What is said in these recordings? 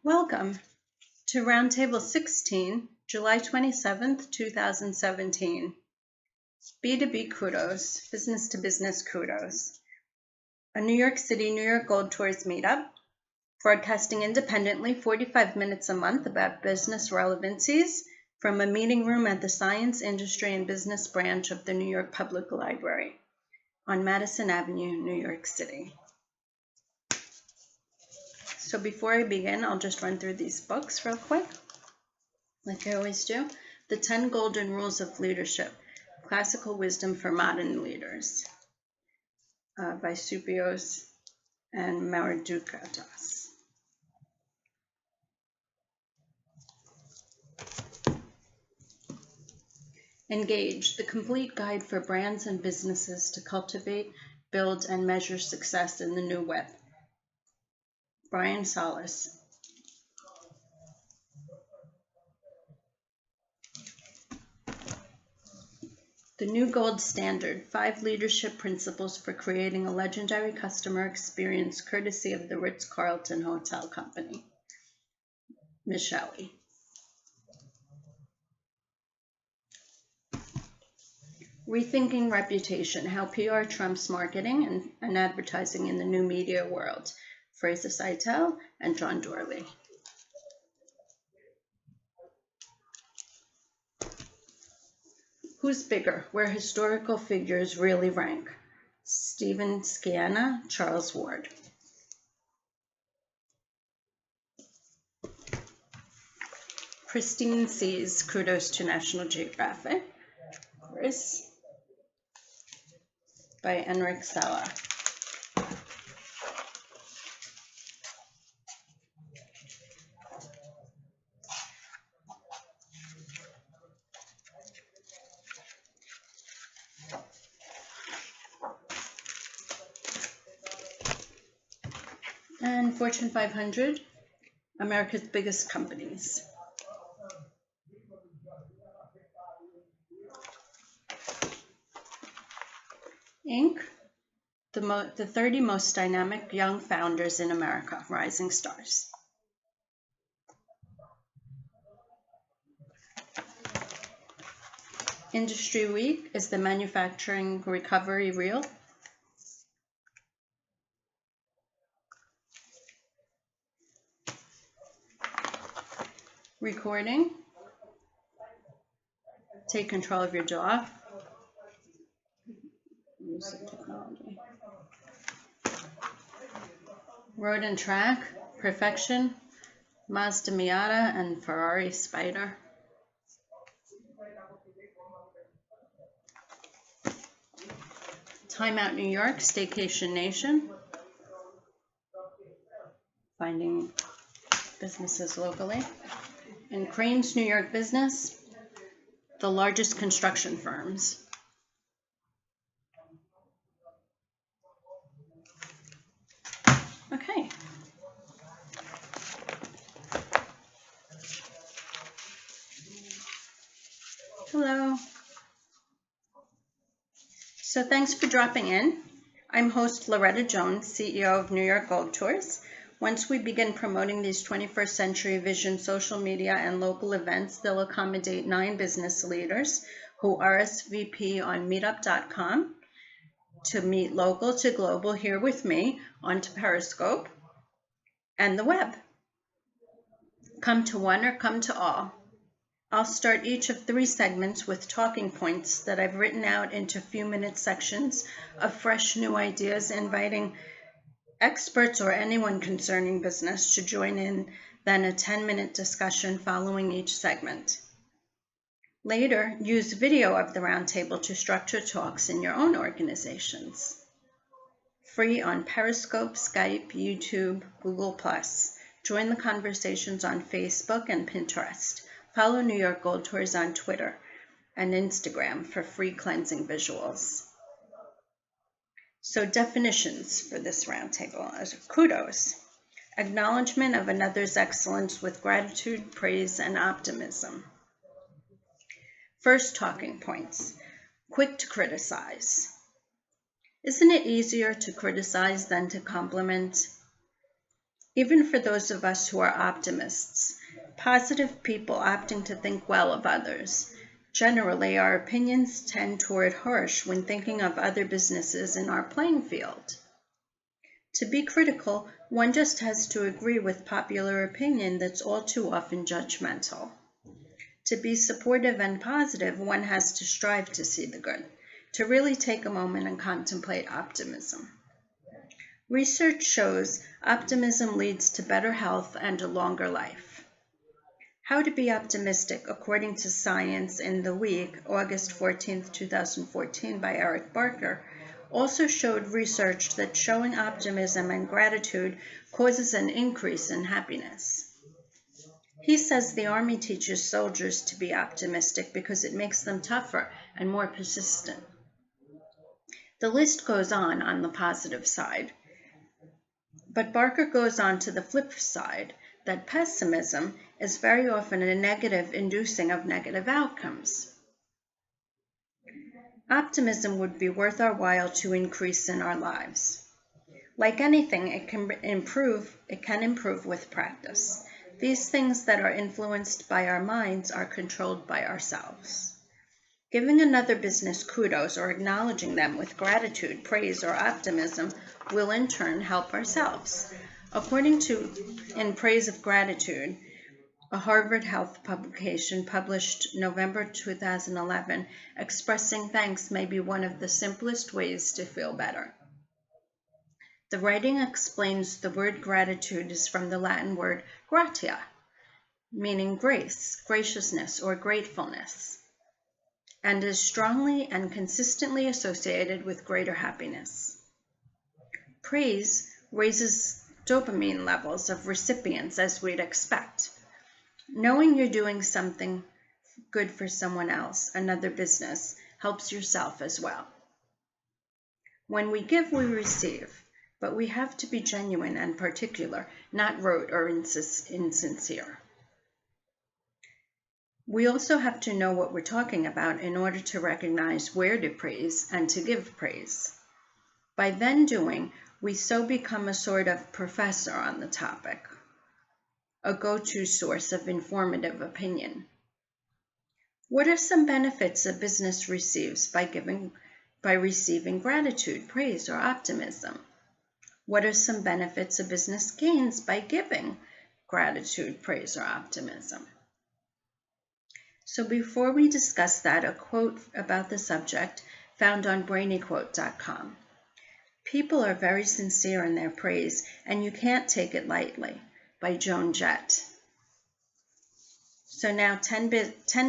Welcome to Roundtable 16, July 27th, 2017. B2B Kudos, Business to Business Kudos. A New York City, New York Gold Tours meetup, broadcasting independently 45 minutes a month about business relevancies from a meeting room at the Science, Industry, and Business branch of the New York Public Library on Madison Avenue, New York City. So before I begin, I'll just run through these books real quick, like I always do. The 10 Golden Rules of Leadership, Classical Wisdom for Modern Leaders, by Supios and Mardukatas. Engage, the complete guide for brands and businesses to cultivate, build, and measure success in the new web. Brian Solis. The New Gold Standard, 5 Leadership Principles for Creating a Legendary Customer Experience, courtesy of the Ritz-Carlton Hotel Company. Michelle. Rethinking Reputation, How PR Trumps Marketing and Advertising in the New Media World. Fraser Seitel and John Dorley. Who's Bigger? Where Historical Figures Really Rank. Stephen Scianna, Charles Ward. Christine Sees, Kudos to National Geographic. Chris, by Enric Sala. And Fortune 500, America's Biggest Companies. Inc., the 30 Most Dynamic Young Founders in America, Rising Stars. Industry Week is the Manufacturing Recovery Reel. Recording, take control of your jaw. Use of technology. Road and Track, Perfection, Mazda Miata and Ferrari Spider. Time Out New York, Staycation Nation, finding businesses locally. And Crane's New York Business, the largest construction firms. Okay. Hello. So thanks for dropping in. I'm host Loretta Jones, CEO of New York Gold Tours. Once we begin promoting these 21st century vision social media and local events, they'll accommodate 9 business leaders who RSVP on meetup.com to meet local to global here with me onto Periscope and the web. Come to one or come to all. I'll start each of 3 segments with talking points that I've written out into few-minute sections of fresh new ideas, inviting experts or anyone concerning business to join in, then a 10-minute discussion following each segment. Later, use video of the roundtable to structure talks in your own organizations. Free on Periscope, Skype, YouTube, Google+. Join the conversations on Facebook and Pinterest. Follow New York Gold Tours on Twitter and Instagram for free cleansing visuals. So definitions for this roundtable as kudos. Acknowledgement of another's excellence with gratitude, praise, and optimism. First talking points. Quick to criticize. Isn't it easier to criticize than to compliment? Even for those of us who are optimists, positive people opting to think well of others, generally our opinions tend toward harsh when thinking of other businesses in our playing field. To be critical, one just has to agree with popular opinion that's all too often judgmental. To be supportive and positive, one has to strive to see the good, to really take a moment and contemplate optimism. Research shows optimism leads to better health and a longer life. How to be optimistic according to Science in the Week, August 14, 2014 by Eric Barker, also showed research that showing optimism and gratitude causes an increase in happiness. He says the Army teaches soldiers to be optimistic because it makes them tougher and more persistent. The list goes on the positive side. But Barker goes on to the flip side, that pessimism is very often a negative inducing of negative outcomes. Optimism would be worth our while to increase in our lives. Like anything, it can improve with practice. These things that are influenced by our minds are controlled by ourselves. Giving another business kudos or acknowledging them with gratitude, praise, or optimism will in turn help ourselves. According to In Praise of Gratitude, a Harvard Health publication published November 2011, expressing thanks may be one of the simplest ways to feel better. The writing explains the word gratitude is from the Latin word gratia, meaning grace, graciousness, or gratefulness, and is strongly and consistently associated with greater happiness. Praise raises dopamine levels of recipients as we'd expect. Knowing you're doing something good for someone else, another business, helps yourself as well. When we give, we receive, but we have to be genuine and particular, not rote or insincere. We also have to know what we're talking about in order to recognize where to praise and to give praise. By then doing, we so become a sort of professor on the topic, a go-to source of informative opinion. What are some benefits a business receives by receiving gratitude, praise, or optimism? What are some benefits a business gains by giving gratitude, praise, or optimism? So before we discuss that, a quote about the subject found on brainyquote.com. People are very sincere in their praise, and you can't take it lightly, by Joan Jett. So now 10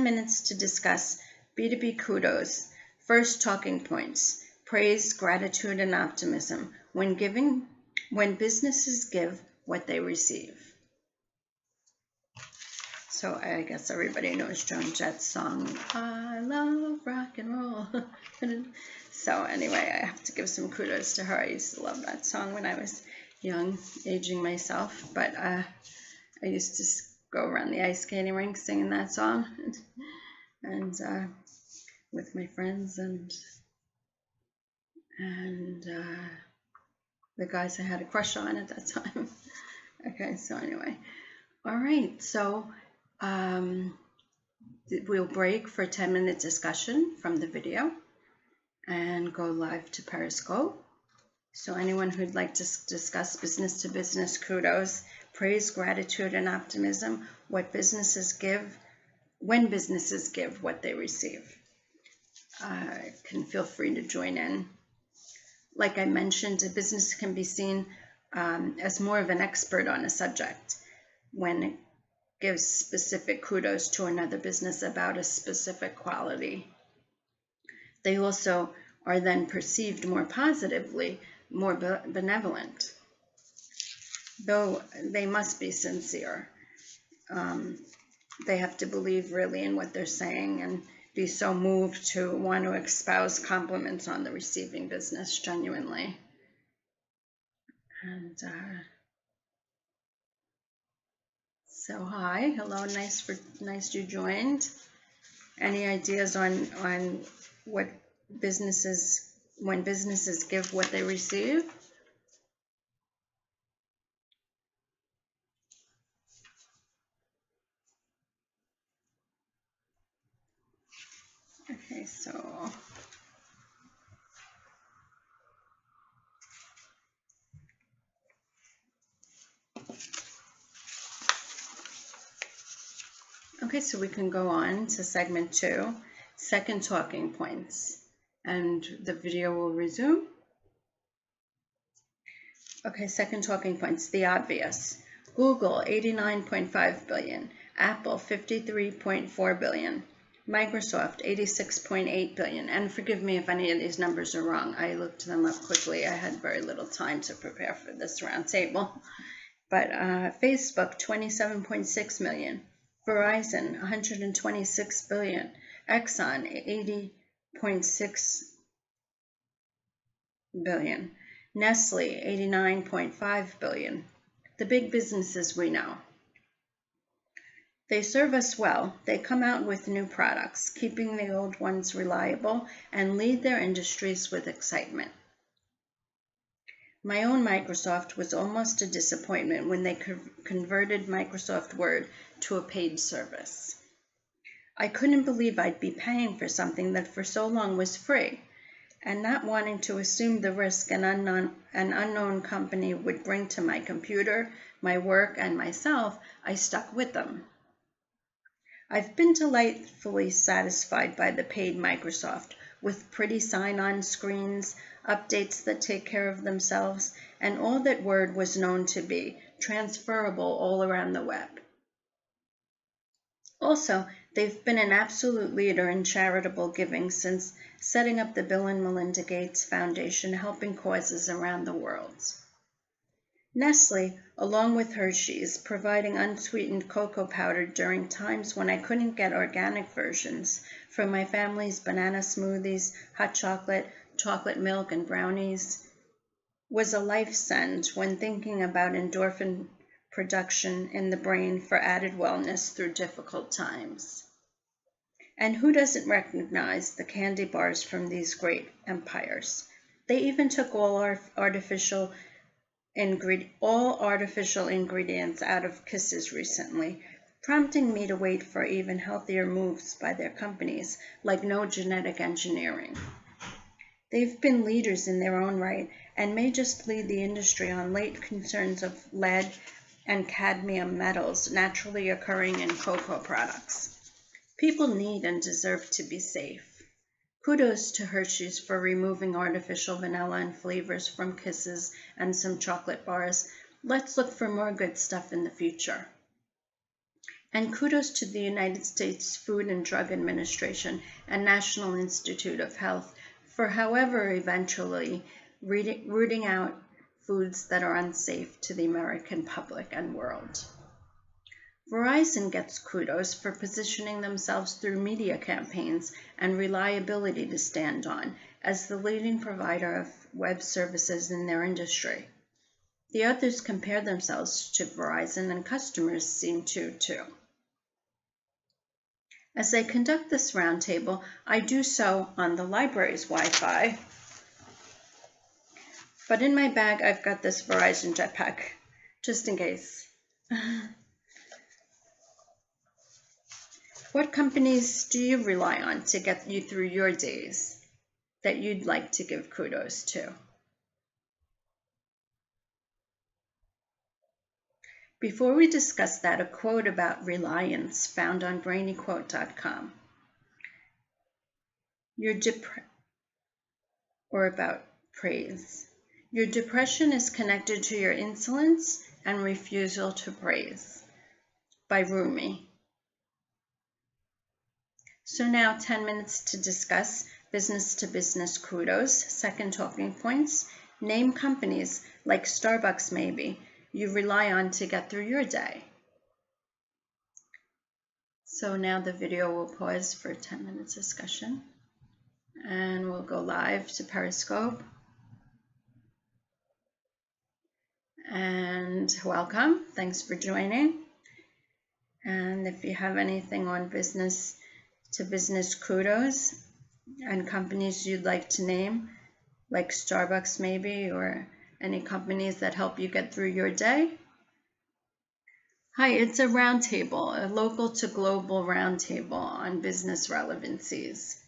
minutes to discuss B2B Kudos. First talking points: praise, gratitude, and optimism when businesses give what they receive. So I guess everybody knows Joan Jett's song, I love rock and roll. So anyway, I have to give some kudos to her. I used to love that song when I was young, aging myself, but I used to go around the ice skating rink singing that song and with my friends and the guys I had a crush on at that time. Okay, so anyway, all right, so we'll break for a 10-minute discussion from the video and go live to Periscope. So anyone who'd like to discuss business-to-business kudos, praise, gratitude, and optimism, when businesses give what they receive, can feel free to join in. Like I mentioned, a business can be seen as more of an expert on a subject when it gives specific kudos to another business about a specific quality. They also are then perceived more positively, more benevolent, though they must be sincere. They have to believe really in what they're saying and be so moved to want to espouse compliments on the receiving business genuinely. And so hi, hello, nice you joined. Any ideas on what when businesses give what they receive? so we can go on to segment 2, second talking points, and the video will resume. Okay, second talking points, the obvious. Google, 89.5 billion. Apple, 53.4 billion. Microsoft, 86.8 billion. And forgive me if any of these numbers are wrong. I looked them up quickly. I had very little time to prepare for this roundtable. But Facebook, 27.6 million. Verizon, 126 billion. Exxon, 80.6 billion. Nestle, 89.5 billion. The big businesses we know. They serve us well. They come out with new products, keeping the old ones reliable, and lead their industries with excitement. My own Microsoft was almost a disappointment when they converted Microsoft Word to a paid service. I couldn't believe I'd be paying for something that for so long was free. And not wanting to assume the risk an unknown company would bring to my computer, my work, and myself, I stuck with them. I've been delightfully satisfied by the paid Microsoft, with pretty sign-on screens, updates that take care of themselves, and all that Word was known to be, transferable all around the web. Also, they've been an absolute leader in charitable giving since setting up the Bill and Melinda Gates Foundation, helping causes around the world. Nestle, along with Hershey's, providing unsweetened cocoa powder during times when I couldn't get organic versions for my family's banana smoothies, hot chocolate, chocolate milk, and brownies, was a life send when thinking about endorphin production in the brain for added wellness through difficult times. And who doesn't recognize the candy bars from these great empires? They even took all artificial ingredients out of Kisses recently, prompting me to wait for even healthier moves by their companies, like no genetic engineering. They've been leaders in their own right and may just lead the industry on late concerns of lead and cadmium metals naturally occurring in cocoa products. People need and deserve to be safe. Kudos to Hershey's for removing artificial vanilla and flavors from Kisses and some chocolate bars. Let's look for more good stuff in the future. And kudos to the United States Food and Drug Administration and National Institute of Health for, however, eventually rooting out foods that are unsafe to the American public and world. Verizon gets kudos for positioning themselves through media campaigns and reliability to stand on as the leading provider of web services in their industry. The others compare themselves to Verizon, and customers seem to too. As I conduct this roundtable, I do so on the library's Wi-Fi, but in my bag I've got this Verizon jetpack, just in case. What companies do you rely on to get you through your days that you'd like to give kudos to? Before we discuss that, a quote about reliance found on brainyquote.com. Or about praise. Your depression is connected to your insolence and refusal to praise, by Rumi. So now 10 minutes to discuss business-to-business kudos, second talking points. Name companies like Starbucks maybe you rely on to get through your day. So now the video will pause for a 10 minutes discussion and we'll go live to Periscope. And welcome, thanks for joining. And if you have anything on business to business kudos and companies you'd like to name, like Starbucks maybe, or any companies that help you get through your day. Hi, it's a roundtable, a local to global roundtable on business relevancies.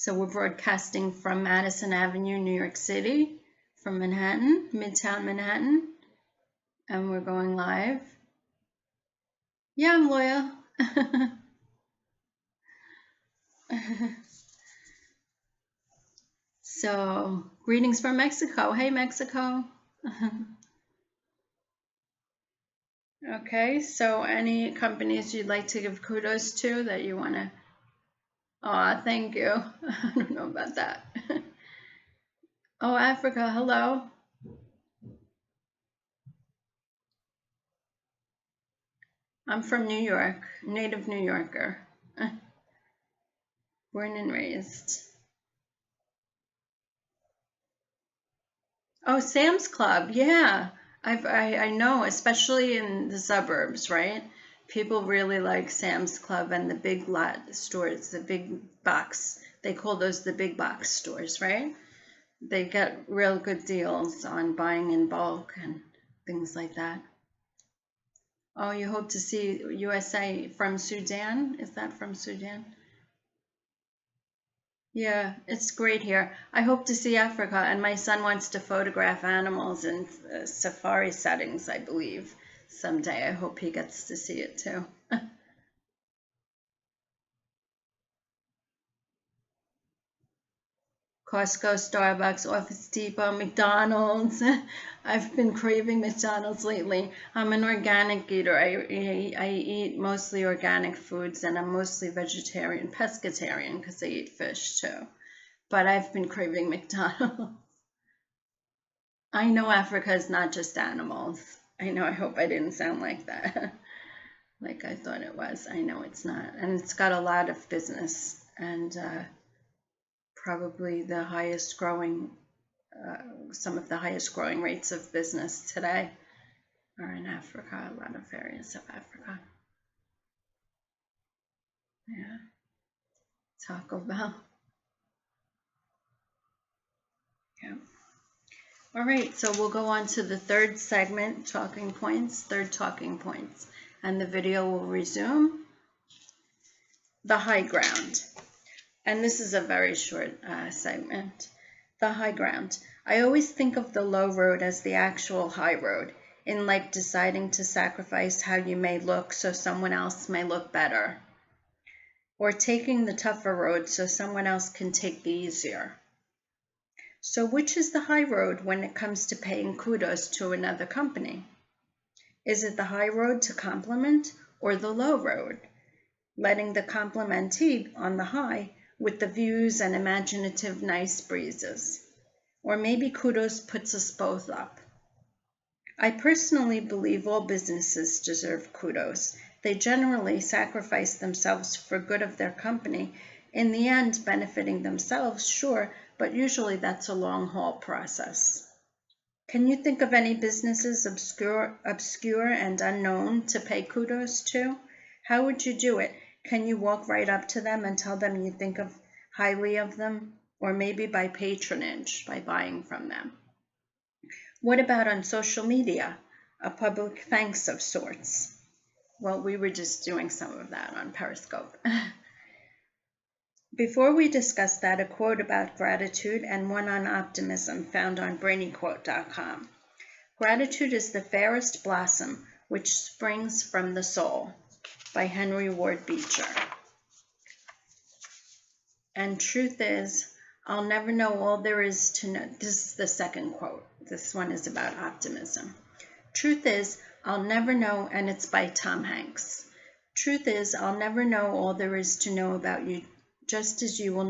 So we're broadcasting from Madison Avenue, New York City, from Manhattan, Midtown Manhattan, and we're going live. Yeah, I'm loyal. So, greetings from Mexico. Hey, Mexico. Okay, so any companies you'd like to give kudos to that you want to? Oh, thank you. I don't know about that. Oh, Africa, hello. I'm from New York, native New Yorker. Born and raised. Oh, Sam's Club, yeah. I know, especially in the suburbs, right? People really like Sam's Club and the big lot stores, the big box. They call those the big box stores, right? They get real good deals on buying in bulk and things like that. Oh, you hope to see USA from Sudan? Is that from Sudan? Yeah, it's great here. I hope to see Africa, and my son wants to photograph animals in safari settings, I believe, someday. I hope he gets to see it too. Costco, Starbucks, Office Depot, McDonald's. I've been craving McDonald's lately. I'm an organic eater. I eat mostly organic foods, and I'm mostly vegetarian, pescatarian, because I eat fish too. But I've been craving McDonald's. I know Africa is not just animals. I know, I hope I didn't sound like that. Like I thought it was. I know it's not. And it's got a lot of business and probably the highest growing, some of the highest growing rates of business today are in Africa, a lot of areas of Africa. Yeah. Taco Bell. Yeah. All right, so we'll go on to the third segment, talking points, third talking points, and the video will resume. The high ground. And this is a very short segment. The high ground. I always think of the low road as the actual high road, in like deciding to sacrifice how you may look so someone else may look better, or taking the tougher road so someone else can take the easier. So which is the high road when it comes to paying kudos to another company? Is it the high road to compliment or the low road? Letting the complimentee on the high with the views and imaginative nice breezes. Or maybe kudos puts us both up. I personally believe all businesses deserve kudos. They generally sacrifice themselves for good of their company, in the end benefiting themselves, sure, but usually that's a long haul process. Can you think of any businesses obscure and unknown to pay kudos to? How would you do it? Can you walk right up to them and tell them you think highly of them? Or maybe by patronage, by buying from them? What about on social media? A public thanks of sorts? Well, we were just doing some of that on Periscope. Before we discuss that, a quote about gratitude and one on optimism found on brainyquote.com. Gratitude is the fairest blossom which springs from the soul, by Henry Ward Beecher. And truth is, I'll never know all there is to know. This is the second quote. This one is about optimism. Truth is, I'll never know, and it's by Tom Hanks. Truth is, I'll never know all there is to know about you, just as you will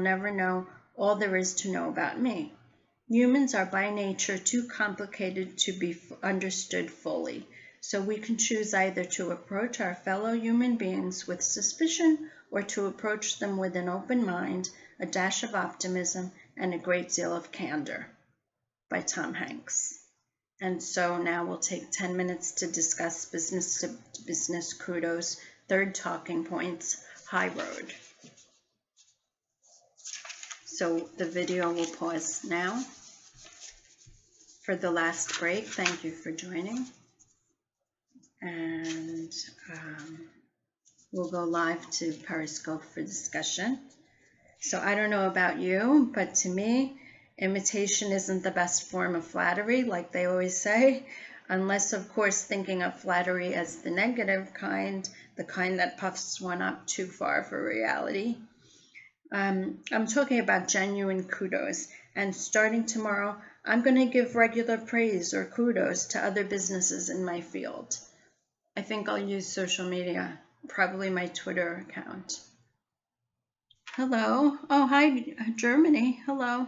never know all there is to know about me. Humans are by nature too complicated to be understood fully, so we can choose either to approach our fellow human beings with suspicion or to approach them with an open mind, a dash of optimism, and a great deal of candor. By Tom Hanks. And so now we'll take 10 minutes to discuss business to business kudos, third talking points, high road. So the video will pause now for the last break. Thank you for joining. And we'll go live to Periscope for discussion. So I don't know about you, but to me, imitation isn't the best form of flattery, like they always say, unless, of course, thinking of flattery as the negative kind, the kind that puffs one up too far for reality. I'm talking about genuine kudos, and starting tomorrow, I'm going to give regular praise or kudos to other businesses in my field. I think I'll use social media, probably my Twitter account. Hello. Oh, hi, Germany. Hello.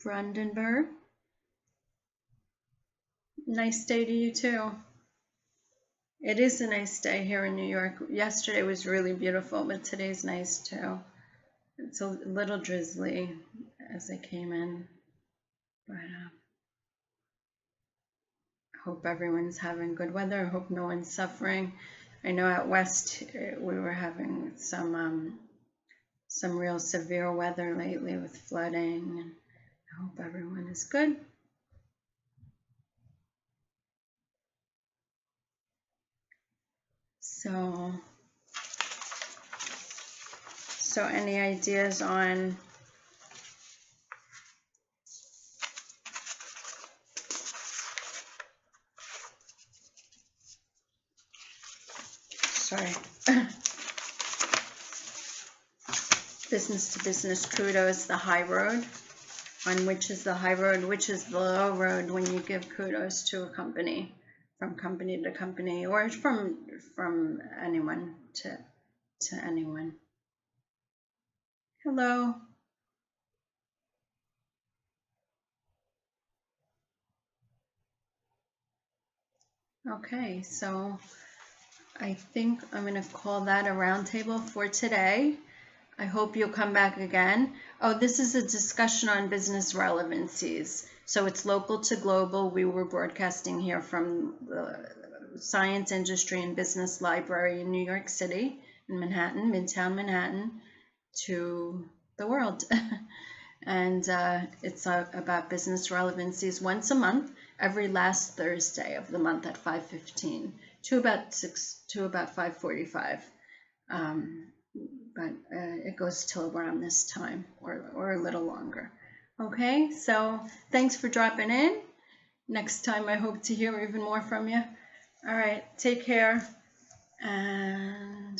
Brandenburg. Nice day to you too. It is a nice day here in New York. Yesterday was really beautiful, but today's nice too. It's a little drizzly as I came in, but I hope everyone's having good weather. I hope no one's suffering. I know out west we were having some real severe weather lately with flooding, and I hope everyone is good. So any ideas on business to business kudos, the high road, on which is the high road, which is the low road when you give kudos to a company, from company to company, or from anyone to anyone. Hello. Okay, so I think I'm going to call that a roundtable for today. I hope you'll come back again. Oh, this is a discussion on business relevancies. So it's local to global. We were broadcasting here from the Science, Industry, and Business Library in New York City, in Manhattan, Midtown Manhattan, to the world. And it's about business relevancies once a month, every last Thursday of the month at 5:15 to about 5:45. But it goes till around this time or a little longer. Okay, so thanks for dropping in. Next time I hope to hear even more from you. All right, take care and